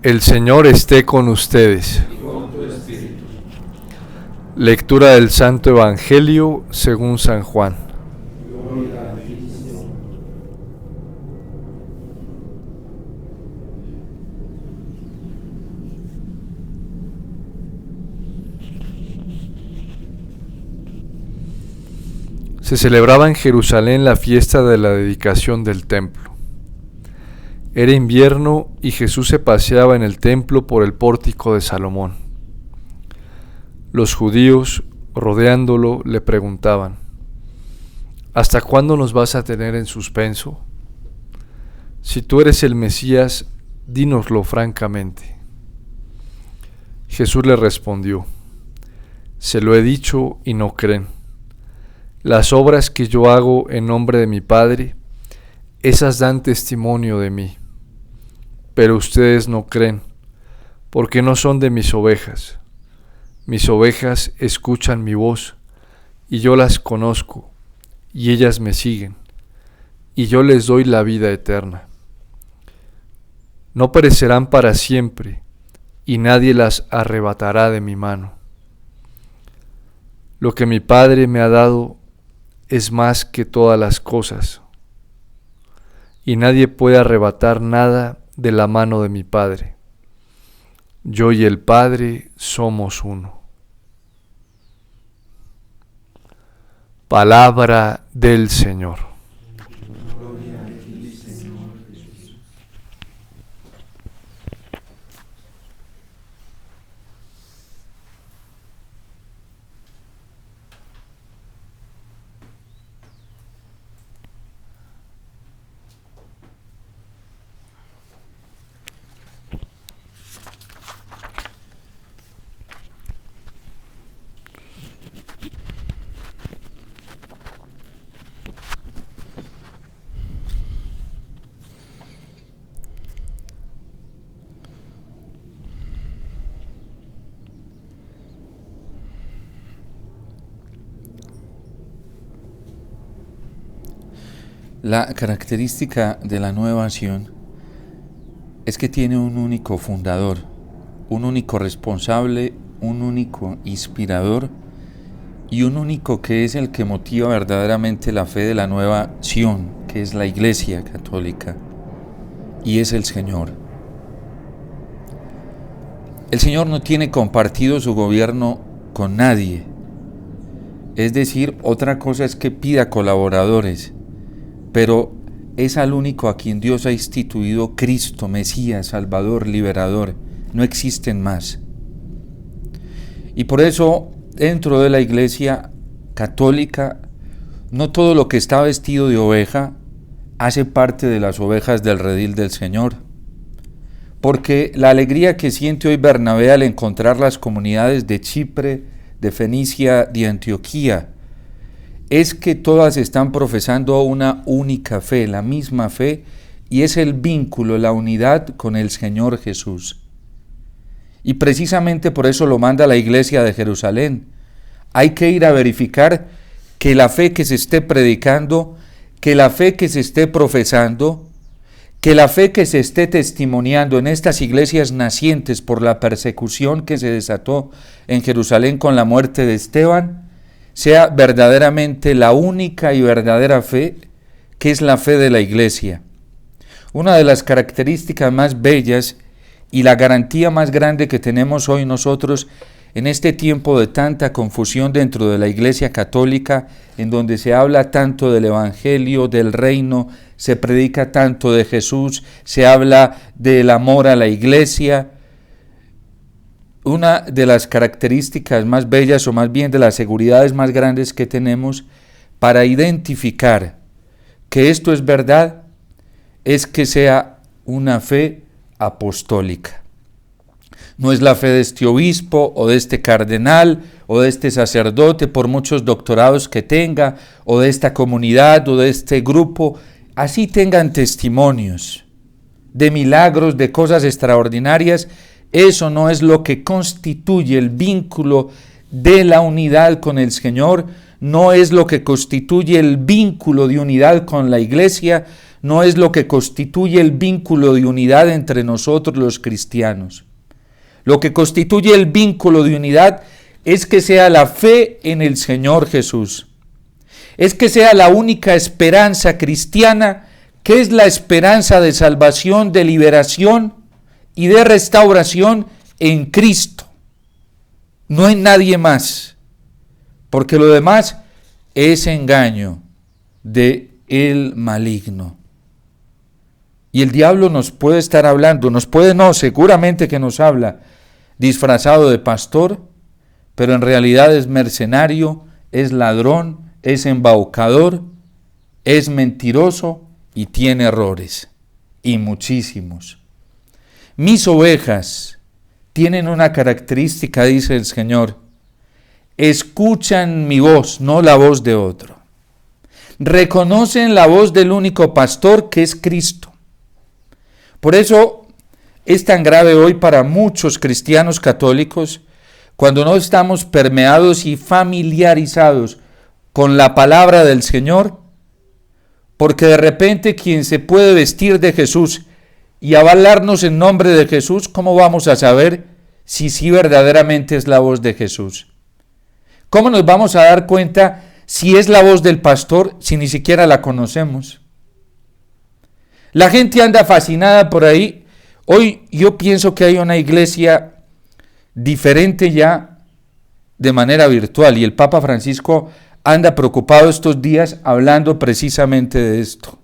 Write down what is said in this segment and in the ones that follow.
El Señor esté con ustedes. Y con tu espíritu. Lectura del Santo Evangelio según San Juan. Gloria a ti, Señor. Se celebraba en Jerusalén la fiesta de la dedicación del templo. Era invierno y Jesús se paseaba en el templo por el pórtico de Salomón. Los judíos, rodeándolo, le preguntaban: ¿Hasta cuándo nos vas a tener en suspenso? Si tú eres el Mesías, dínoslo francamente. Jesús le respondió: Se lo he dicho y no creen. Las obras que yo hago en nombre de mi Padre, esas dan testimonio de mí. Pero ustedes no creen, porque no son de mis ovejas. Mis ovejas escuchan mi voz, y yo las conozco, y ellas me siguen, y yo les doy la vida eterna. No perecerán para siempre, y nadie las arrebatará de mi mano. Lo que mi Padre me ha dado es más que todas las cosas, y nadie puede arrebatar nada de la mano de mi Padre. Yo y el Padre somos uno. Palabra del Señor. Gloria a ti, Señor Jesús. La característica de la nueva acción es que tiene un único fundador, un único responsable, un único inspirador y un único que es el que motiva verdaderamente la fe de la nueva acción, que es la Iglesia Católica, y es el Señor. El Señor no tiene compartido su gobierno con nadie, es decir, otra cosa es que pida colaboradores, pero es al único a quien Dios ha instituido Cristo, Mesías, Salvador, Liberador. No existen más. Y por eso, dentro de la Iglesia Católica, no todo lo que está vestido de oveja hace parte de las ovejas del redil del Señor. Porque la alegría que siente hoy Bernabé al encontrar las comunidades de Chipre, de Fenicia, de Antioquía, es que todas están profesando una única fe, la misma fe, y es el vínculo, la unidad con el Señor Jesús. Y precisamente por eso lo manda la Iglesia de Jerusalén. Hay que ir a verificar que la fe que se esté predicando, que la fe que se esté profesando, que la fe que se esté testimoniando en estas iglesias nacientes por la persecución que se desató en Jerusalén con la muerte de Esteban, sea verdaderamente la única y verdadera fe, que es la fe de la Iglesia. Una de las características más bellas y la garantía más grande que tenemos hoy nosotros en este tiempo de tanta confusión dentro de la Iglesia Católica, en donde se habla tanto del Evangelio, del reino, se predica tanto de Jesús, se habla del amor a la Iglesia. Una de las características más bellas, o más bien de las seguridades más grandes que tenemos para identificar que esto es verdad, es que sea una fe apostólica. No es la fe de este obispo, o de este cardenal, o de este sacerdote, por muchos doctorados que tenga, o de esta comunidad, o de este grupo. Así tengan testimonios de milagros, de cosas extraordinarias. Eso no es lo que constituye el vínculo de la unidad con el Señor, no es lo que constituye el vínculo de unidad con la Iglesia, no es lo que constituye el vínculo de unidad entre nosotros los cristianos. Lo que constituye el vínculo de unidad es que sea la fe en el Señor Jesús. Es que sea la única esperanza cristiana, que es la esperanza de salvación, de liberación y de restauración en Cristo. No en nadie más, porque lo demás es engaño de el maligno. Y el diablo nos puede estar hablando, seguramente que nos habla disfrazado de pastor, pero en realidad es mercenario, es ladrón, es embaucador, es mentiroso y tiene errores, y muchísimos. Mis ovejas tienen una característica, dice el Señor: escuchan mi voz, no la voz de otro. Reconocen la voz del único pastor, que es Cristo. Por eso es tan grave hoy para muchos cristianos católicos cuando no estamos permeados y familiarizados con la palabra del Señor, porque de repente quien se puede vestir de Jesús y avalarnos en nombre de Jesús, ¿cómo vamos a saber si sí verdaderamente es la voz de Jesús? ¿Cómo nos vamos a dar cuenta si es la voz del pastor si ni siquiera la conocemos? La gente anda fascinada por ahí. Hoy yo pienso que hay una iglesia diferente ya de manera virtual, y el Papa Francisco anda preocupado estos días hablando precisamente de esto.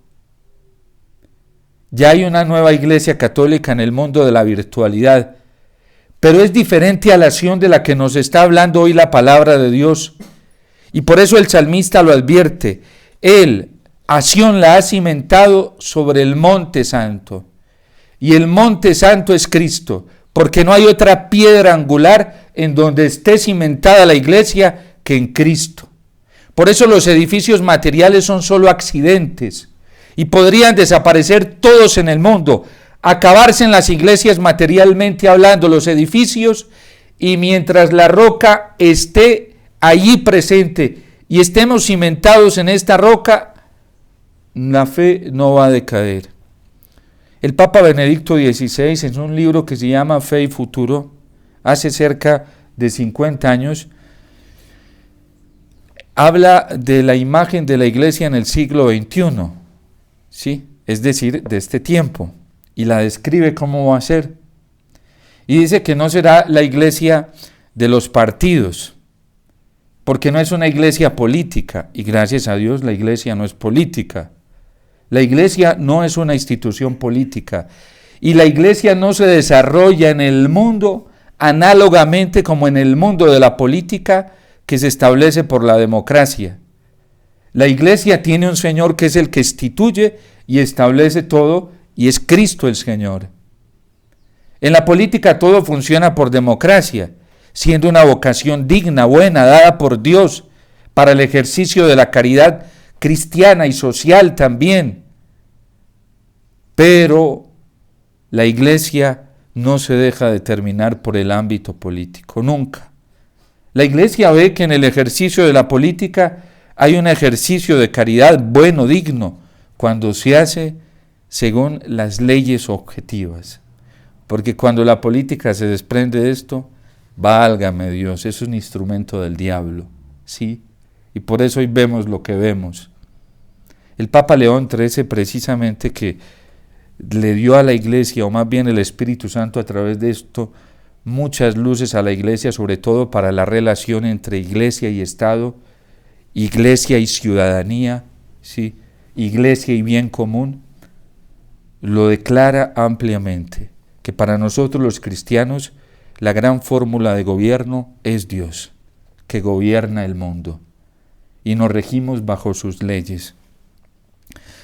Ya hay una nueva iglesia católica en el mundo de la virtualidad, pero es diferente a la acción de la que nos está hablando hoy la palabra de Dios. Y por eso el salmista lo advierte: Él, a Sión la ha cimentado sobre el monte santo. Y el monte santo es Cristo, porque no hay otra piedra angular en donde esté cimentada la iglesia que en Cristo. Por eso los edificios materiales son solo accidentes y podrían desaparecer todos en el mundo, acabarse en las iglesias materialmente hablando, los edificios, y mientras la roca esté allí presente y estemos cimentados en esta roca, la fe no va a decaer. El Papa Benedicto XVI, en un libro que se llama Fe y Futuro, hace cerca de 50 años, habla de la imagen de la iglesia en el siglo XXI, ¿sí? Es decir, de este tiempo, y la describe cómo va a ser. Y dice que no será la iglesia de los partidos, porque no es una iglesia política, y gracias a Dios la iglesia no es política. La iglesia no es una institución política, y la iglesia no se desarrolla en el mundo análogamente como en el mundo de la política que se establece por la democracia. La iglesia tiene un Señor que es el que instituye y establece todo, y es Cristo el Señor. En la política todo funciona por democracia, siendo una vocación digna, buena, dada por Dios para el ejercicio de la caridad cristiana y social también. Pero la iglesia no se deja determinar por el ámbito político, nunca. La iglesia ve que en el ejercicio de la política hay un ejercicio de caridad bueno, digno, cuando se hace según las leyes objetivas. Porque cuando la política se desprende de esto, válgame Dios, es un instrumento del diablo, ¿sí? Y por eso hoy vemos lo que vemos. El Papa León XIII, precisamente, que le dio a la iglesia, o más bien el Espíritu Santo a través de esto, muchas luces a la iglesia, sobre todo para la relación entre iglesia y Estado, iglesia y ciudadanía, ¿sí? Iglesia y bien común, lo declara ampliamente, que para nosotros los cristianos la gran fórmula de gobierno es Dios, que gobierna el mundo, y nos regimos bajo sus leyes.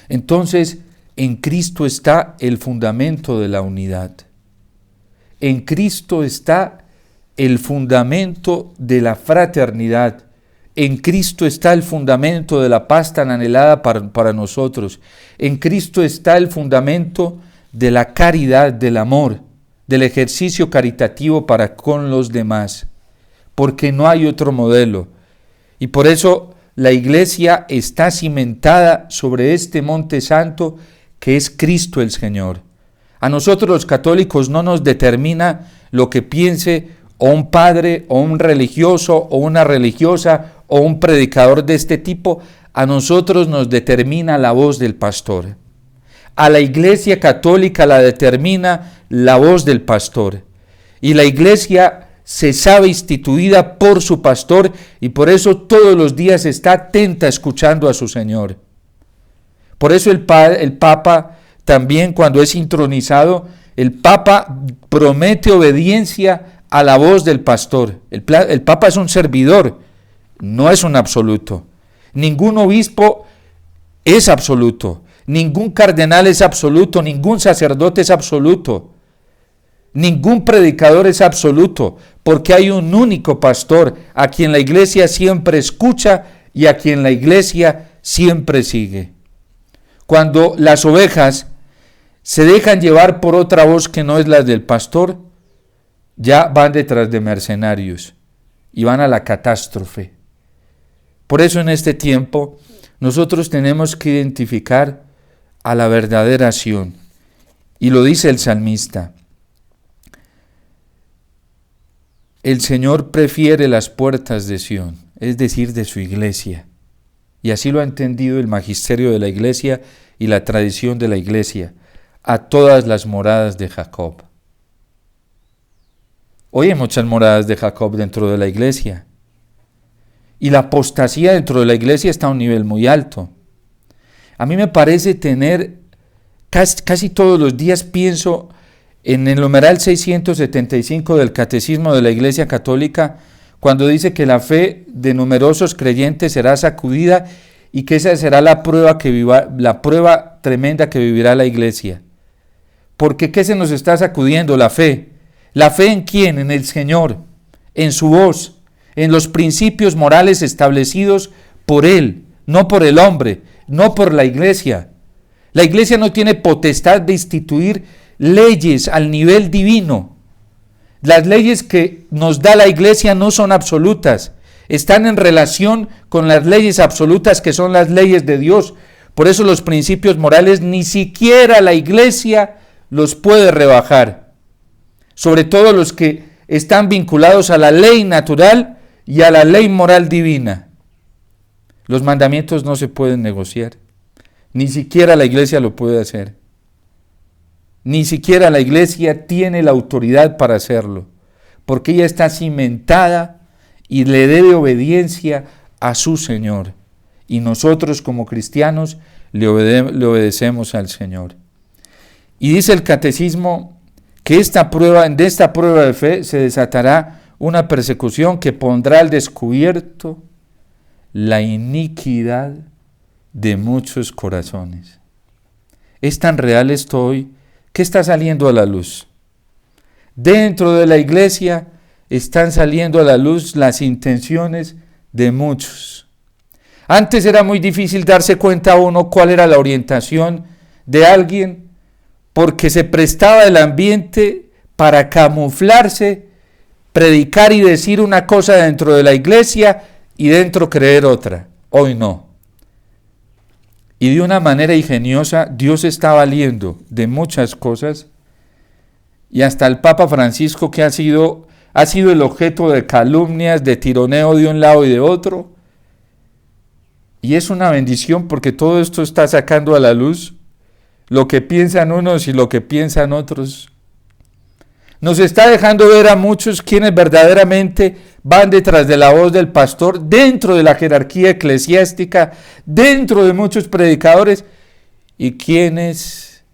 Entonces, en Cristo está el fundamento de la unidad. En Cristo está el fundamento de la fraternidad. En Cristo está el fundamento de la paz tan anhelada para nosotros. En Cristo está el fundamento de la caridad, del amor, del ejercicio caritativo para con los demás. Porque no hay otro modelo. Y por eso la iglesia está cimentada sobre este monte santo, que es Cristo el Señor. A nosotros los católicos no nos determina lo que piense o un padre, o un religioso, o una religiosa, o un predicador de este tipo. A nosotros nos determina la voz del pastor. A la Iglesia católica la determina la voz del pastor. Y la Iglesia se sabe instituida por su pastor y por eso todos los días está atenta escuchando a su Señor. Por eso el Papa también, cuando es intronizado, el Papa promete obediencia a la voz del pastor. El Papa es un servidor, no es un absoluto. Ningún obispo es absoluto, ningún cardenal es absoluto, ningún sacerdote es absoluto, ningún predicador es absoluto, porque hay un único pastor a quien la Iglesia siempre escucha y a quien la Iglesia siempre sigue. Cuando las ovejas se dejan llevar por otra voz que no es la del pastor, ya van detrás de mercenarios y van a la catástrofe. Por eso en este tiempo nosotros tenemos que identificar a la verdadera Sión. Y lo dice el salmista: el Señor prefiere las puertas de Sión, es decir, de su iglesia. Y así lo ha entendido el magisterio de la iglesia y la tradición de la iglesia, a todas las moradas de Jacob. Hoy hay muchas moradas de Jacob dentro de la iglesia. Y la apostasía dentro de la iglesia está a un nivel muy alto. A mí me parece tener, casi todos los días pienso en el numeral 675 del Catecismo de la Iglesia Católica, cuando dice que la fe de numerosos creyentes será sacudida y que esa será la prueba tremenda que vivirá la iglesia. Porque ¿qué se nos está sacudiendo? La fe. ¿La fe en quién? En el Señor, en su voz, en los principios morales establecidos por Él, no por el hombre, no por la iglesia. La iglesia no tiene potestad de instituir leyes al nivel divino. Las leyes que nos da la iglesia no son absolutas, están en relación con las leyes absolutas que son las leyes de Dios. Por eso los principios morales ni siquiera la iglesia los puede rebajar. Sobre todo los que están vinculados a la ley natural y a la ley moral divina. Los mandamientos no se pueden negociar. Ni siquiera la iglesia lo puede hacer. Ni siquiera la iglesia tiene la autoridad para hacerlo, porque ella está cimentada y le debe obediencia a su Señor. Y nosotros como cristianos le obedecemos al Señor. Y dice el Catecismo que de esta prueba de fe se desatará una persecución que pondrá al descubierto la iniquidad de muchos corazones. Es tan real esto hoy que está saliendo a la luz. Dentro de la iglesia están saliendo a la luz las intenciones de muchos. Antes era muy difícil darse cuenta uno cuál era la orientación de alguien, porque se prestaba el ambiente para camuflarse, predicar y decir una cosa dentro de la iglesia y dentro creer otra. Hoy no. Y de una manera ingeniosa, Dios está valiendo de muchas cosas, y hasta el Papa Francisco, que ha sido el objeto de calumnias, de tironeo de un lado y de otro. Y es una bendición porque todo esto está sacando a la luz lo que piensan unos y lo que piensan otros. Nos está dejando ver a muchos quienes verdaderamente van detrás de la voz del pastor, dentro de la jerarquía eclesiástica, dentro de muchos predicadores, y quienes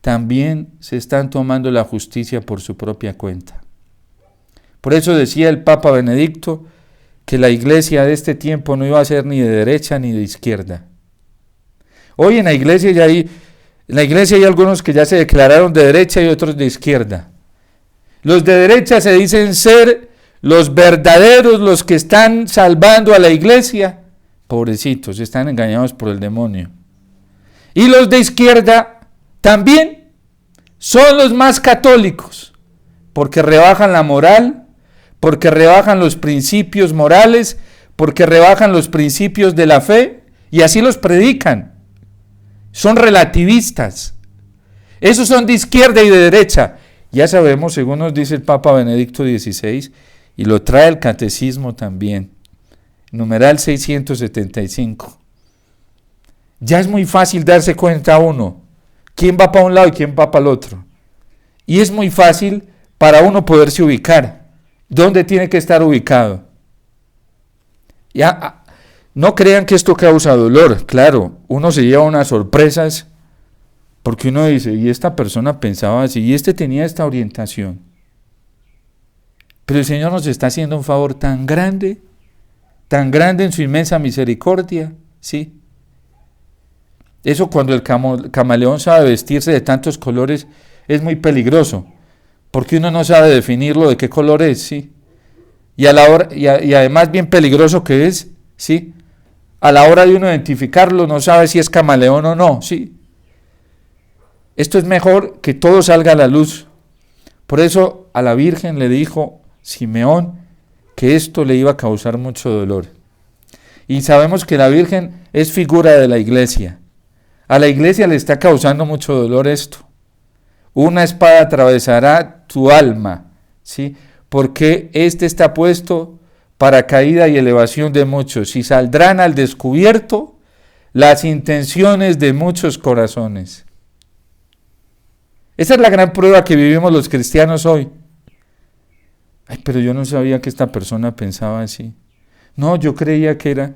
también se están tomando la justicia por su propia cuenta. Por eso decía el Papa Benedicto que la iglesia de este tiempo no iba a ser ni de derecha ni de izquierda. Hoy en la iglesia hay algunos que ya se declararon de derecha y otros de izquierda. Los de derecha se dicen ser los verdaderos, los que están salvando a la iglesia. Pobrecitos, están engañados por el demonio. Y los de izquierda también son los más católicos, porque rebajan la moral, porque rebajan los principios morales, porque rebajan los principios de la fe, y así los predican. son relativistas. Esos son de izquierda y de derecha. Ya sabemos, según nos dice el Papa Benedicto XVI, y lo trae el Catecismo también, numeral 675. Ya es muy fácil darse cuenta uno, quién va para un lado y quién va para el otro. Y es muy fácil para uno poderse ubicar. ¿Dónde tiene que estar ubicado? Ya, no crean que esto causa dolor. Claro, uno se lleva unas sorpresas porque uno dice, y esta persona pensaba así, y este tenía esta orientación. Pero el Señor nos está haciendo un favor tan grande en su inmensa misericordia, ¿sí? Eso cuando el camaleón sabe vestirse de tantos colores es muy peligroso, porque uno no sabe definirlo de qué color es, ¿sí? Y además bien peligroso que es, ¿sí? A la hora de uno identificarlo no sabe si es camaleón o no, ¿sí? Esto es mejor que todo salga a la luz. Por eso a la Virgen le dijo Simeón que esto le iba a causar mucho dolor. Y sabemos que la Virgen es figura de la Iglesia. A la Iglesia le está causando mucho dolor esto. Una espada atravesará tu alma, ¿sí? Porque este está puesto para caída y elevación de muchos, y saldrán al descubierto las intenciones de muchos corazones. Esa es la gran prueba que vivimos los cristianos hoy. Ay, pero yo no sabía que esta persona pensaba así. No, yo creía que era.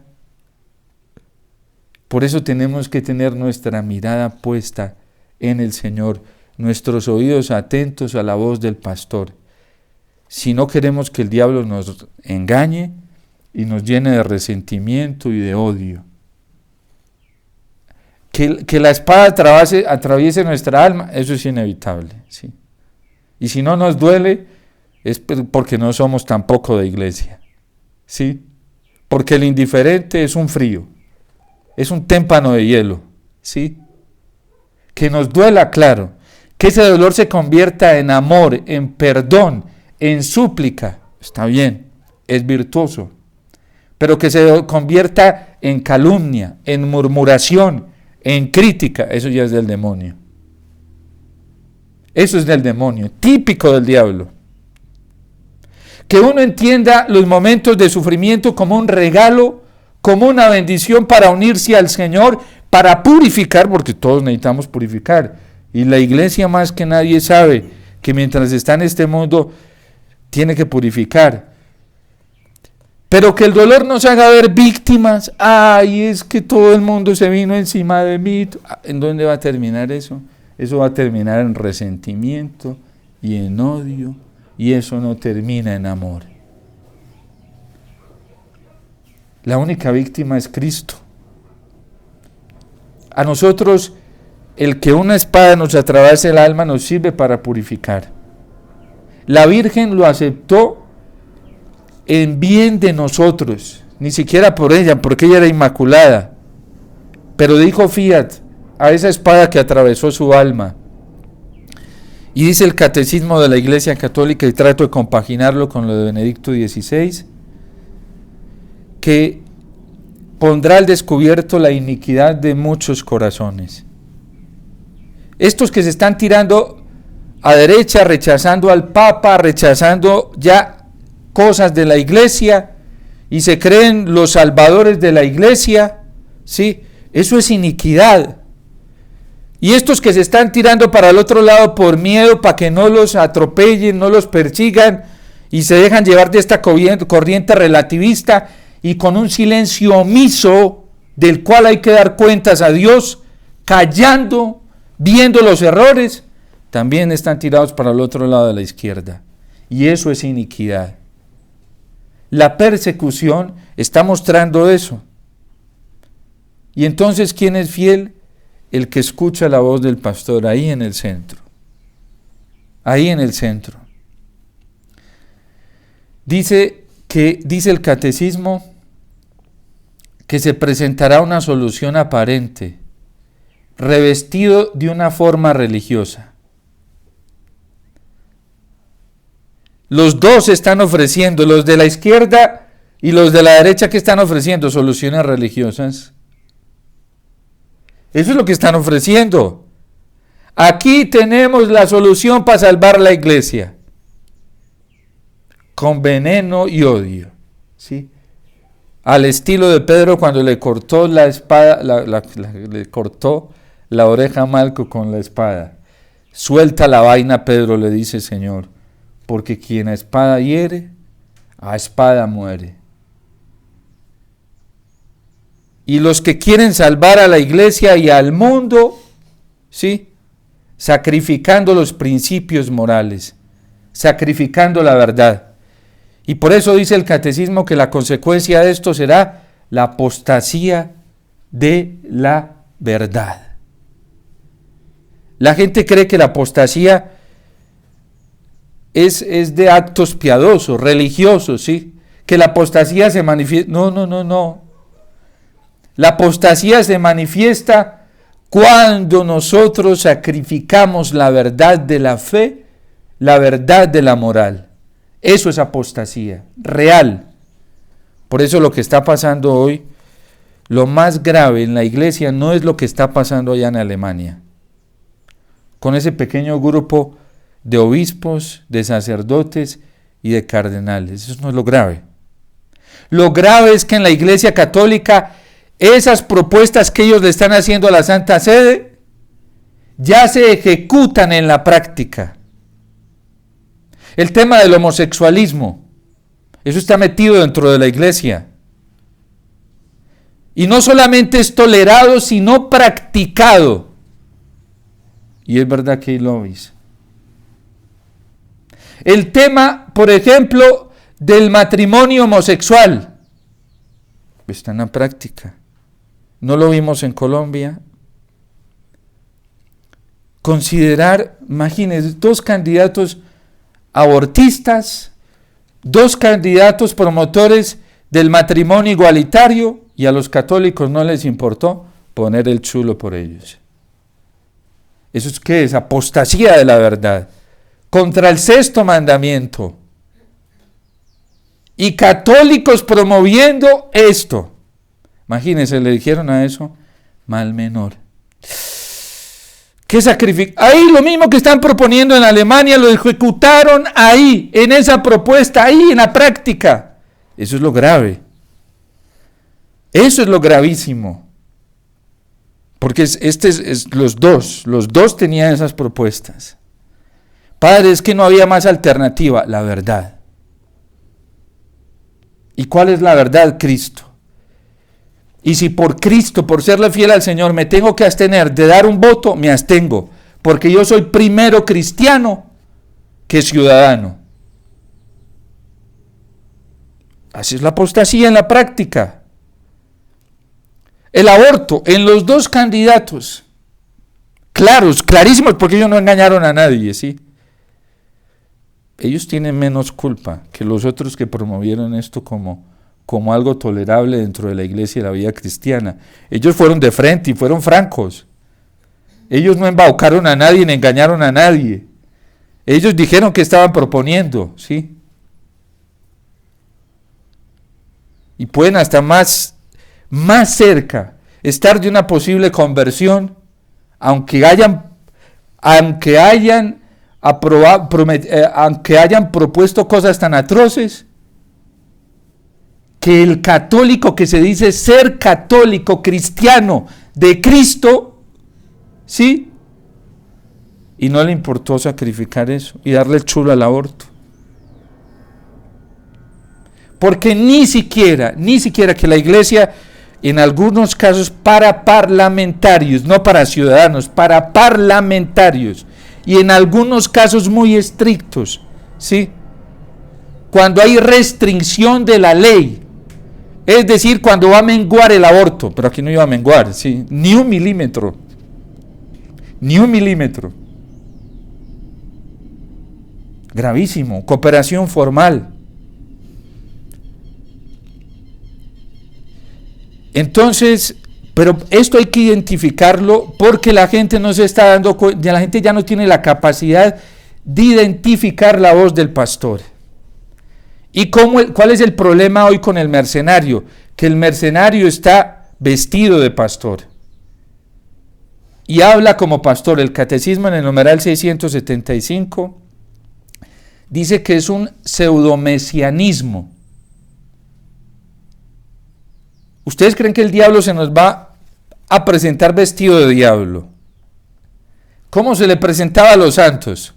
Por eso tenemos que tener nuestra mirada puesta en el Señor, nuestros oídos atentos a la voz del pastor. Si no queremos que el diablo nos engañe y nos llene de resentimiento y de odio. Que la espada atraviese nuestra alma, eso es inevitable, ¿sí? Y si no nos duele, es porque no somos tampoco de iglesia, ¿sí? Porque el indiferente es un frío, es un témpano de hielo, ¿sí? Que nos duela, claro, que ese dolor se convierta en amor, en perdón, en súplica, está bien, es virtuoso, pero que se convierta en calumnia, en murmuración, en crítica, eso ya es del demonio. Eso es del demonio, típico del diablo. Que uno entienda los momentos de sufrimiento como un regalo, como una bendición para unirse al Señor, para purificar, porque todos necesitamos purificar. Y la iglesia más que nadie sabe que mientras está en este mundo tiene que purificar. Pero que el dolor nos haga ver víctimas. Ay, es que todo el mundo se vino encima de mí. ¿En dónde va a terminar eso? Eso va a terminar en resentimiento y en odio. Y eso no termina en amor. La única víctima es Cristo. A nosotros, el que una espada nos atraviese el alma nos sirve para purificar. La Virgen lo aceptó en bien de nosotros, ni siquiera por ella, porque ella era inmaculada, pero dijo fiat a esa espada que atravesó su alma. Y dice el Catecismo de la Iglesia Católica, y trato de compaginarlo con lo de Benedicto XVI, que pondrá al descubierto la iniquidad de muchos corazones. Estos que se están tirando a derecha, rechazando al Papa, rechazando ya cosas de la iglesia y se creen los salvadores de la iglesia, ¿sí? Eso es iniquidad. Y estos que se están tirando para el otro lado por miedo, para que no los atropellen, no los persigan y se dejan llevar de esta corriente relativista y con un silencio omiso del cual hay que dar cuentas a Dios, callando, viendo los errores, también están tirados para el otro lado de la izquierda. Y eso es iniquidad. La persecución está mostrando eso. Y entonces, ¿quién es fiel? El que escucha la voz del pastor ahí en el centro. Ahí en el centro. Dice el Catecismo que se presentará una solución aparente, revestido de una forma religiosa. Los dos están ofreciendo, los de la izquierda y los de la derecha, que están ofreciendo soluciones religiosas. Eso es lo que están ofreciendo. Aquí tenemos la solución para salvar la iglesia. Con veneno y odio. ¿Sí? Al estilo de Pedro cuando le cortó la espada, le cortó la oreja a Malco con la espada. Suelta la vaina, Pedro le dice, Señor, porque quien a espada hiere, a espada muere. Y los que quieren salvar a la iglesia y al mundo, ¿sí?, sacrificando los principios morales, sacrificando la verdad. Y por eso dice el catecismo que la consecuencia de esto será la apostasía de la verdad. La gente cree que la apostasía es de actos piadosos, religiosos, ¿sí? Que la apostasía se manifiesta. No. La apostasía se manifiesta cuando nosotros sacrificamos la verdad de la fe, la verdad de la moral. Eso es apostasía, real. Por eso lo que está pasando hoy, lo más grave en la iglesia no es lo que está pasando allá en Alemania, con ese pequeño grupo de obispos, de sacerdotes y de cardenales. Eso no es lo grave. Lo grave es que en la iglesia católica, esas propuestas que ellos le están haciendo a la Santa Sede, ya se ejecutan en la práctica. El tema del homosexualismo, eso está metido dentro de la iglesia. Y no solamente es tolerado, sino practicado. Y es verdad que hay lobbies. El tema, por ejemplo, del matrimonio homosexual, está en la práctica. No lo vimos en Colombia. Considerar, imagínense, 2 candidatos abortistas, 2 candidatos promotores del matrimonio igualitario, y a los católicos no les importó poner el chulo por ellos. ¿Eso es qué es? Apostasía de la verdad, contra el 6º mandamiento. Y católicos promoviendo esto. Imagínense, le dijeron a eso, mal menor. ¿Qué sacrificio? Ahí lo mismo que están proponiendo en Alemania, lo ejecutaron ahí, en esa propuesta, ahí en la práctica. Eso es lo grave. Eso es lo gravísimo. Porque los dos tenían esas propuestas. Padre, es que no había más alternativa, la verdad. ¿Y cuál es la verdad? Cristo. Y si por Cristo, por serle fiel al Señor, me tengo que abstener de dar un voto, me abstengo, porque yo soy primero cristiano que ciudadano. Así es la apostasía en la práctica. El aborto en los 2 candidatos, clarísimos, porque ellos no engañaron a nadie, ¿sí? Ellos tienen menos culpa que los otros que promovieron esto como algo tolerable dentro de la iglesia y la vida cristiana. Ellos fueron de frente y fueron francos. Ellos no embaucaron a nadie ni engañaron a nadie. Ellos dijeron que estaban proponiendo, ¿sí? Y pueden hasta más cerca estar de una posible conversión, aunque hayan propuesto cosas tan atroces, que el católico que se dice ser católico, cristiano, de Cristo, ¿sí? Y no le importó sacrificar eso y darle el chulo al aborto. Porque ni siquiera que la iglesia, en algunos casos para parlamentarios, no para ciudadanos, para parlamentarios, y en algunos casos muy estrictos, ¿sí? Cuando hay restricción de la ley, es decir, cuando va a menguar el aborto, pero aquí no iba a menguar, ¿sí? Ni un milímetro. Gravísimo, cooperación formal. Entonces, pero esto hay que identificarlo porque la gente no se está dando cuenta, la gente ya no tiene la capacidad de identificar la voz del pastor. ¿Y cuál es el problema hoy con el mercenario? Que el mercenario está vestido de pastor. y habla como pastor. El catecismo en el numeral 675 dice que es un pseudomesianismo. ¿Ustedes creen que el diablo se nos va a presentar vestido de diablo? ¿Cómo se le presentaba a los santos?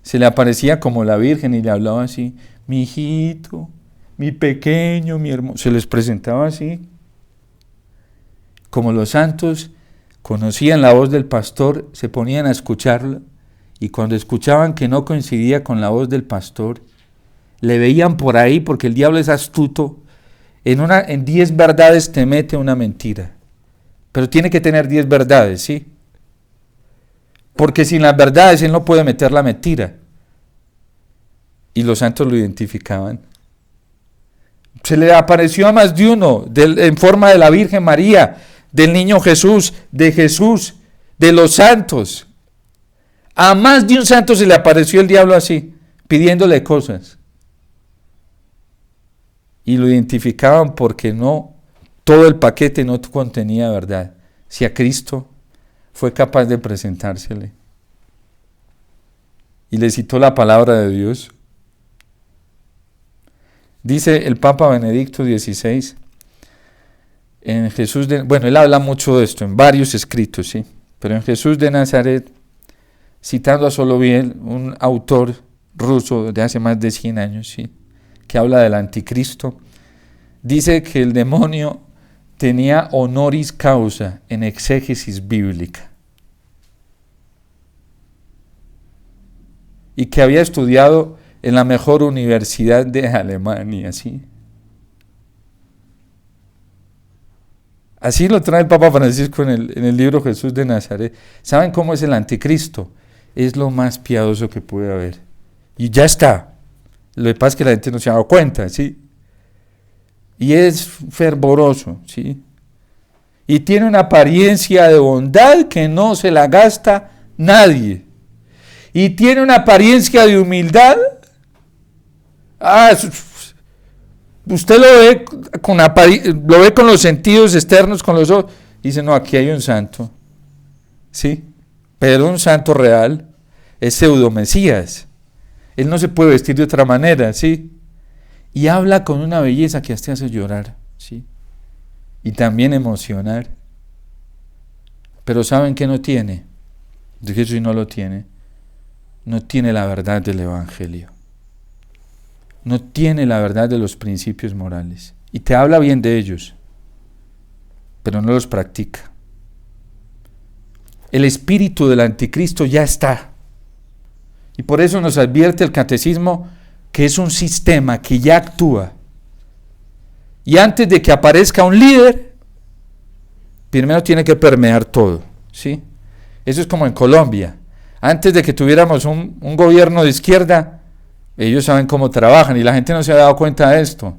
Se le aparecía como la Virgen y le hablaba así: mi hijito, mi pequeño, mi hermoso. Se les presentaba así. Como los santos conocían la voz del pastor, se ponían a escucharla, y cuando escuchaban que no coincidía con la voz del pastor, le veían por ahí, porque el diablo es astuto. En 10 verdades te mete una mentira, pero tiene que tener 10 verdades, ¿sí? Porque sin las verdades él no puede meter la mentira. Y los santos lo identificaban. Se le apareció a más de uno, en forma de la Virgen María, del niño Jesús, de los santos. A más de un santo se le apareció el diablo así, pidiéndole cosas. Y lo identificaban porque no, todo el paquete no contenía verdad. Si a Cristo fue capaz de presentársele. Y le citó la palabra de Dios. Dice el Papa Benedicto XVI, en Jesús él habla mucho de esto en varios escritos, ¿sí? Pero en Jesús de Nazaret, citando a Soloviev, un autor ruso de hace más de 100 años, ¿sí?, que habla del anticristo, dice que el demonio tenía honoris causa en exégesis bíblica y que había estudiado en la mejor universidad de Alemania, ¿sí? Así lo trae el Papa Francisco en el libro Jesús de Nazaret. ¿Saben cómo es el anticristo? Es lo más piadoso que puede haber. Y ya está. Lo que pasa es que la gente no se ha dado cuenta, ¿sí? Y es fervoroso, ¿sí? Y tiene una apariencia de bondad que no se la gasta nadie. Y tiene una apariencia de humildad. Usted lo ve con los sentidos externos, con los ojos, y dice: no, aquí hay un santo, ¿sí? Pero un santo real es pseudomesías. Él no se puede vestir de otra manera, ¿sí? Y habla con una belleza que hasta hace llorar, ¿sí? Y también emocionar. Pero ¿saben qué no tiene? De que si no lo tiene, no tiene la verdad del Evangelio. No tiene la verdad de los principios morales. Y te habla bien de ellos, pero no los practica. El espíritu del anticristo ya está. Y por eso nos advierte el catecismo que es un sistema que ya actúa. Y antes de que aparezca un líder, primero tiene que permear todo, ¿sí? Eso es como en Colombia. Antes de que tuviéramos un gobierno de izquierda, ellos saben cómo trabajan y la gente no se ha dado cuenta de esto.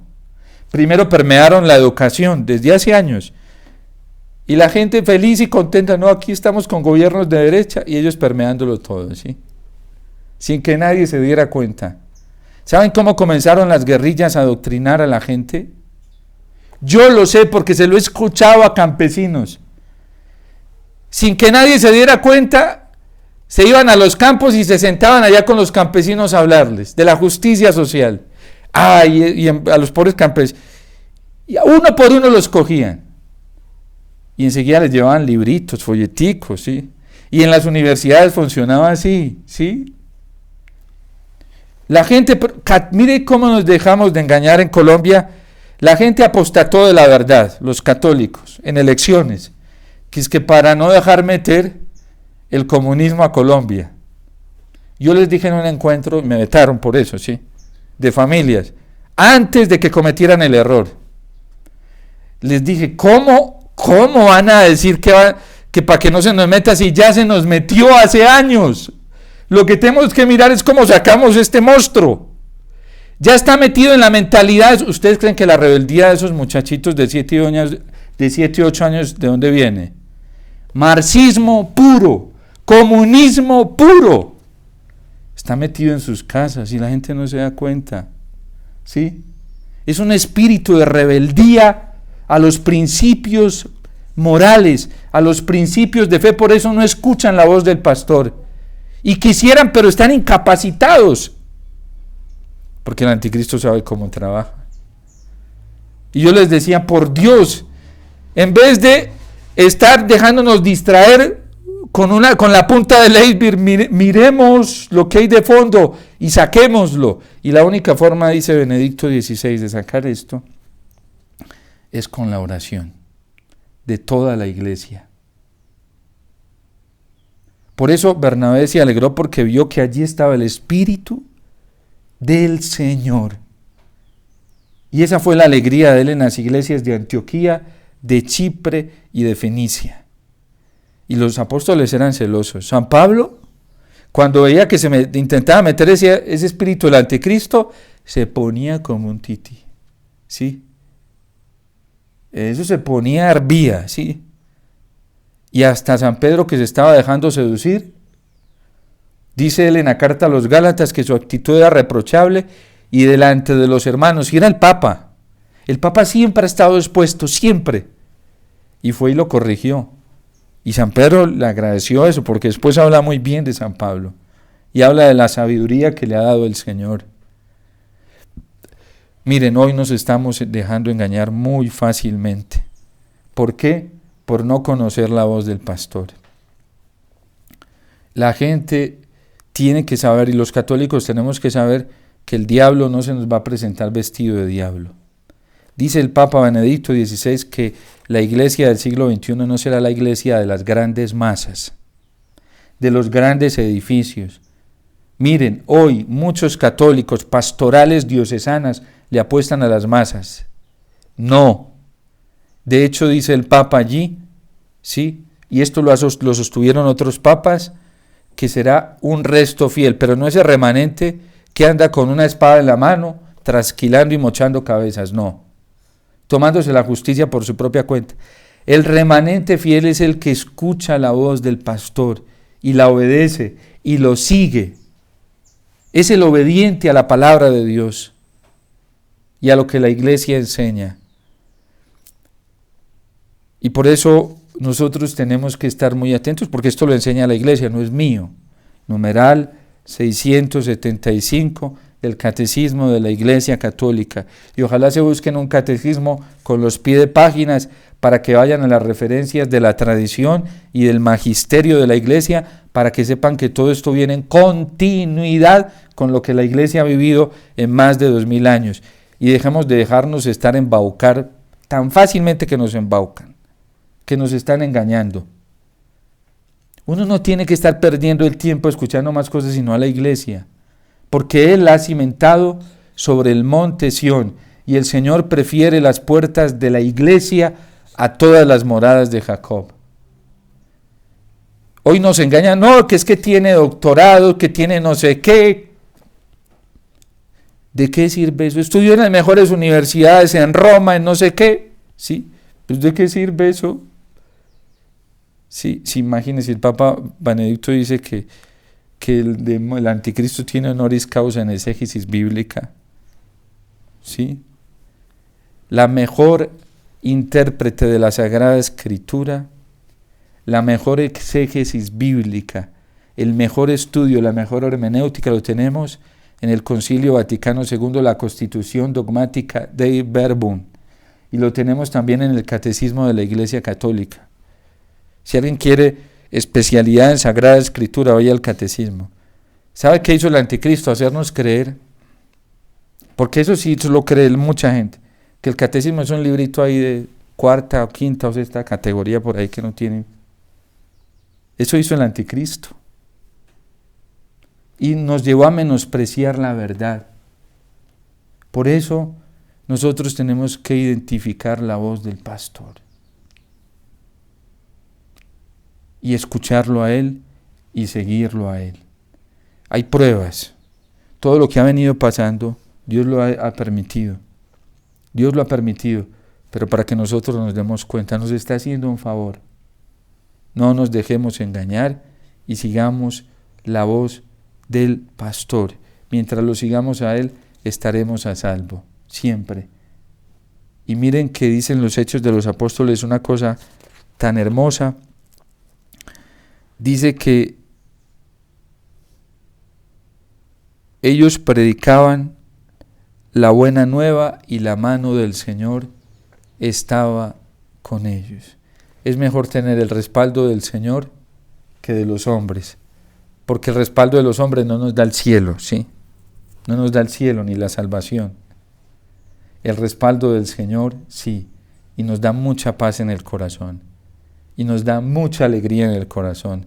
Primero permearon la educación desde hace años. Y la gente feliz y contenta: no, aquí estamos con gobiernos de derecha, y ellos permeándolo todo, ¿sí? Sin que nadie se diera cuenta. ¿Saben cómo comenzaron las guerrillas a adoctrinar a la gente? Yo lo sé porque se lo he escuchado a campesinos. Sin que nadie se diera cuenta, se iban a los campos y se sentaban allá con los campesinos a hablarles de la justicia social. Y a los pobres campesinos. Y a uno por uno los cogían. Y enseguida les llevaban libritos, folleticos, ¿sí? Y en las universidades funcionaba así, ¿sí? La gente, mire cómo nos dejamos de engañar en Colombia. La gente apostató de la verdad, los católicos, en elecciones, que es que para no dejar meter el comunismo a Colombia. Yo les dije en un encuentro, me vetaron por eso, ¿sí?, de familias, antes de que cometieran el error. Les dije: ¿cómo van a decir que para que no se nos meta si ya se nos metió hace años? Lo que tenemos que mirar es cómo sacamos este monstruo. Ya está metido en la mentalidad. ¿Ustedes creen que la rebeldía de esos muchachitos de 7 y 8 años, de dónde viene? Marxismo puro, comunismo puro. Está metido en sus casas y la gente no se da cuenta, ¿sí? Es un espíritu de rebeldía a los principios morales, a los principios de fe, por eso no escuchan la voz del pastor. Y quisieran, pero están incapacitados, porque el anticristo sabe cómo trabaja. Y yo les decía, por Dios, en vez de estar dejándonos distraer con la punta del iceberg, miremos lo que hay de fondo y saquémoslo. Y la única forma, dice Benedicto XVI, de sacar esto es con la oración de toda la iglesia. Por eso Bernabé se alegró, porque vio que allí estaba el Espíritu del Señor. Y esa fue la alegría de él en las iglesias de Antioquía, de Chipre y de Fenicia. Y los apóstoles eran celosos. San Pablo, cuando veía que intentaba meter ese espíritu del anticristo, se ponía como un tití, ¿sí? Eso se ponía, hervía, ¿sí? Y hasta San Pedro, que se estaba dejando seducir, dice él en la carta a los Gálatas que su actitud era reprochable y delante de los hermanos, y era el Papa. El Papa siempre ha estado expuesto, siempre. Y fue y lo corrigió. Y San Pedro le agradeció eso, porque después habla muy bien de San Pablo y habla de la sabiduría que le ha dado el Señor. Miren, hoy nos estamos dejando engañar muy fácilmente. ¿Por qué? Por no conocer la voz del pastor. La gente tiene que saber, y los católicos tenemos que saber, que el diablo no se nos va a presentar vestido de diablo. Dice el Papa Benedicto XVI que la iglesia del siglo XXI no será la iglesia de las grandes masas, de los grandes edificios. Miren, hoy muchos católicos, pastorales diocesanas, le apuestan a las masas. No. De hecho, dice el Papa allí, ¿sí? Y esto lo sostuvieron otros papas, que será un resto fiel, pero no ese remanente que anda con una espada en la mano, trasquilando y mochando cabezas, no. Tomándose la justicia por su propia cuenta. El remanente fiel es el que escucha la voz del pastor y la obedece y lo sigue. Es el obediente a la palabra de Dios y a lo que la iglesia enseña. Y por eso nosotros tenemos que estar muy atentos, porque esto lo enseña la iglesia, no es mío. Numeral 675 del Catecismo de la Iglesia Católica. Y ojalá se busquen un catecismo con los pies de páginas para que vayan a las referencias de la tradición y del magisterio de la Iglesia, para que sepan que todo esto viene en continuidad con lo que la Iglesia ha vivido en más de 2000 años. Y dejemos de dejarnos estar embaucar tan fácilmente, que nos embaucan, que nos están engañando. Uno no tiene que estar perdiendo el tiempo escuchando más cosas sino a la iglesia, porque Él ha cimentado sobre el monte Sión, y el Señor prefiere las puertas de la iglesia a todas las moradas de Jacob. Hoy nos engañan, no, que es que tiene doctorado, que tiene no sé qué. ¿De qué sirve eso? Estudió en las mejores universidades, en Roma, en no sé qué. ¿Sí? Pues ¿de qué sirve eso? Sí, imagínense, el Papa Benedicto dice que el anticristo tiene honoris causa en exégesis bíblica. ¿Sí? La mejor intérprete de la Sagrada Escritura, la mejor exégesis bíblica, el mejor estudio, la mejor hermenéutica lo tenemos en el Concilio Vaticano II, la Constitución Dogmática Dei Verbum, y lo tenemos también en el Catecismo de la Iglesia Católica. Si alguien quiere especialidad en Sagrada Escritura, vaya al Catecismo. ¿Sabe qué hizo el anticristo? Hacernos creer, porque eso sí lo cree mucha gente, que el Catecismo es un librito ahí de cuarta o quinta o sexta categoría por ahí que no tiene. Eso hizo el anticristo. Y nos llevó a menospreciar la verdad. Por eso nosotros tenemos que identificar la voz del pastor y escucharlo a Él y seguirlo a Él. Hay pruebas. Todo lo que ha venido pasando, Dios lo ha permitido. Dios lo ha permitido, pero para que nosotros nos demos cuenta, nos está haciendo un favor. No nos dejemos engañar y sigamos la voz del pastor. Mientras lo sigamos a Él, estaremos a salvo, siempre. Y miren que dicen los Hechos de los Apóstoles una cosa tan hermosa, dice que ellos predicaban la buena nueva y la mano del Señor estaba con ellos. Es mejor tener el respaldo del Señor que de los hombres, porque el respaldo de los hombres no nos da el cielo, ¿sí? No nos da el cielo ni la salvación. El respaldo del Señor, sí, y nos da mucha paz en el corazón, y nos da mucha alegría en el corazón,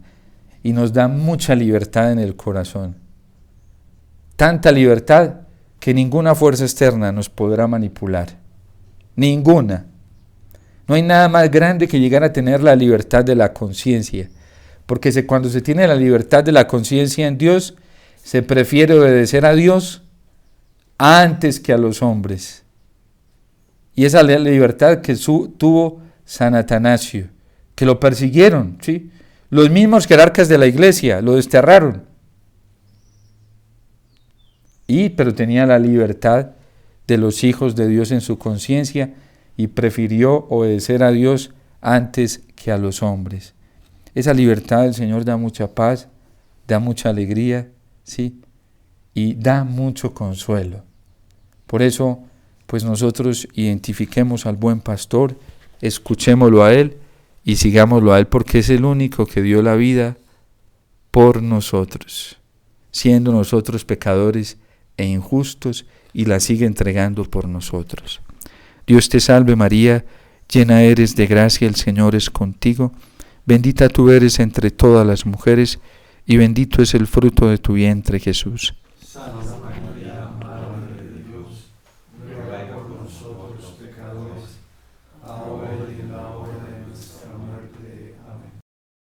y nos da mucha libertad en el corazón. Tanta libertad que ninguna fuerza externa nos podrá manipular. Ninguna. No hay nada más grande que llegar a tener la libertad de la conciencia, porque cuando se tiene la libertad de la conciencia en Dios, se prefiere obedecer a Dios antes que a los hombres. Y esa es la libertad que tuvo San Atanasio, que lo persiguieron, ¿sí? Los mismos jerarcas de la iglesia lo desterraron. Pero tenía la libertad de los hijos de Dios en su conciencia y prefirió obedecer a Dios antes que a los hombres. Esa libertad del Señor da mucha paz, da mucha alegría, ¿sí? Y da mucho consuelo. Por eso, pues nosotros identifiquemos al buen pastor, escuchémoslo a Él y sigámoslo a Él, porque es el único que dio la vida por nosotros, siendo nosotros pecadores e injustos, y la sigue entregando por nosotros. Dios te salve María, llena eres de gracia, el Señor es contigo, bendita tú eres entre todas las mujeres, y bendito es el fruto de tu vientre, Jesús. Santa